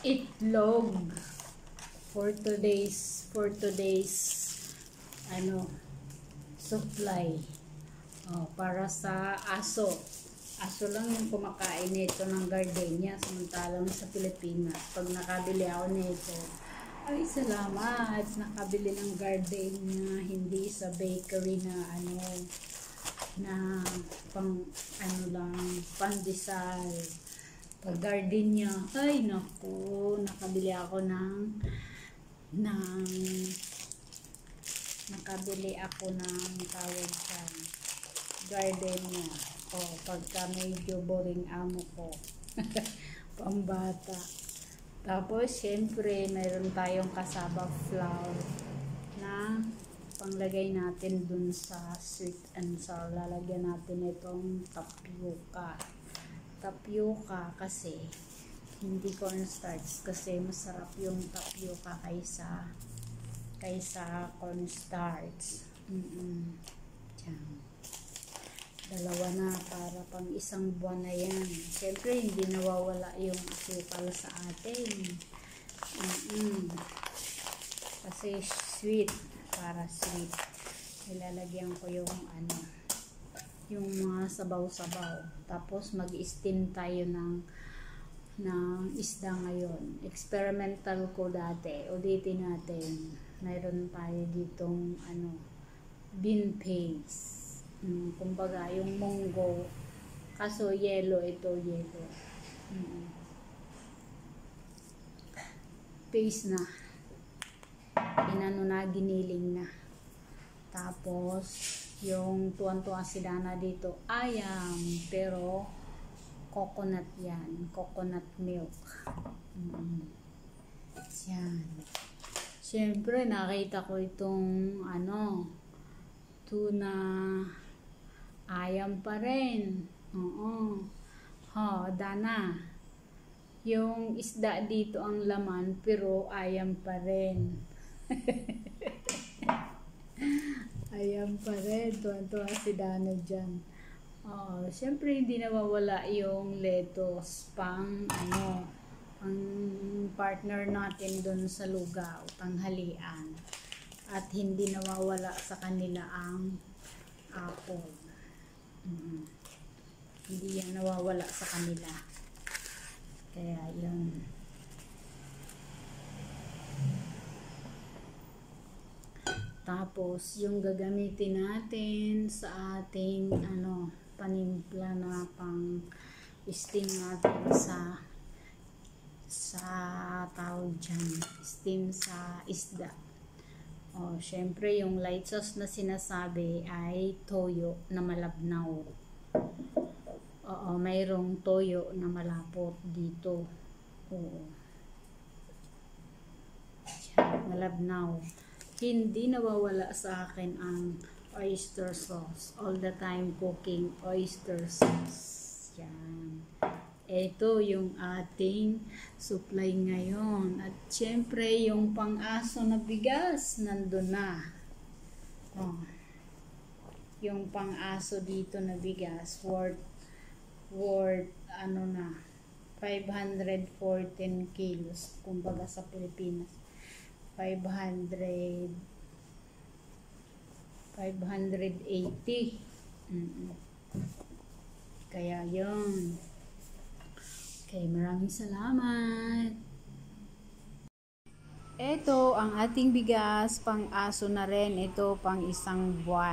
itlog for today's ano supply para sa aso lang yung kumakain nito ng gardenia, samantalang sa Pilipinas pag nakabili ako nito, ay salamat, nakabili ng gardenia, hindi sa bakery na na pang lang pandesal. Pag gardenia, ay naku, nakabili ako ng tawag sa gardenia. Pagka medyo boring amo ko. Pambata. Tapos, syempre, mayroon tayong cassava flour na panglagay natin dun sa sweet and sour. Lalagyan natin itong tapioca. Tapioca kasi hindi cornstarch, kasi masarap yung tapioca kaysa cornstarch. Dalawa na para pang isang buwan na yan. Siyempre hindi nawawala yung asukal sa atin. Kasi sweet, para sweet. Ilalagyan ko yung yung mga sabaw-sabaw. Tapos mag-steam tayo ng isda ngayon. Experimental ko dati. Ulitin natin. Mayroon tayo ditong bean paste. Kumbaga yung munggo. Kaso yellow ito, yellow. Paste na. Giniling na. Tapos yung tuwan-tuwa si Dana dito, ayam, pero coconut yan, coconut milk. Yan. Siyempre, nakita ko itong tuna, ayam pa rin. Dana, yung isda dito ang laman, pero ayam pa rin. Ayan pa rin, tuwan-tuwa si Dana dyan. Siyempre hindi nawawala yung lettuce pang partner natin dun sa lugaw, tanghalian. At hindi nawawala sa kanila ang apple. Hindi yan nawawala sa kanila. Kaya yun. Tapos, yung gagamitin natin sa ating panimpla na pang steam natin sa tawag dyan, steam sa isda. Syempre, yung light sauce na sinasabi ay toyo na malabnaw. Mayroong toyo na malapot dito. Malabnaw. Hindi nawawala sa akin ang oyster sauce. All the time cooking oyster sauce. Yan. Ito yung ating supply ngayon. At syempre, yung pang-aso na bigas, nandun na. Yung pang-aso dito na bigas, worth 514 kilos. Kumbaga sa Pilipinas. 580. Kaya yun. Okay, maraming salamat. Ito ang ating bigas, pang aso na rin. Ito pang isang buwan.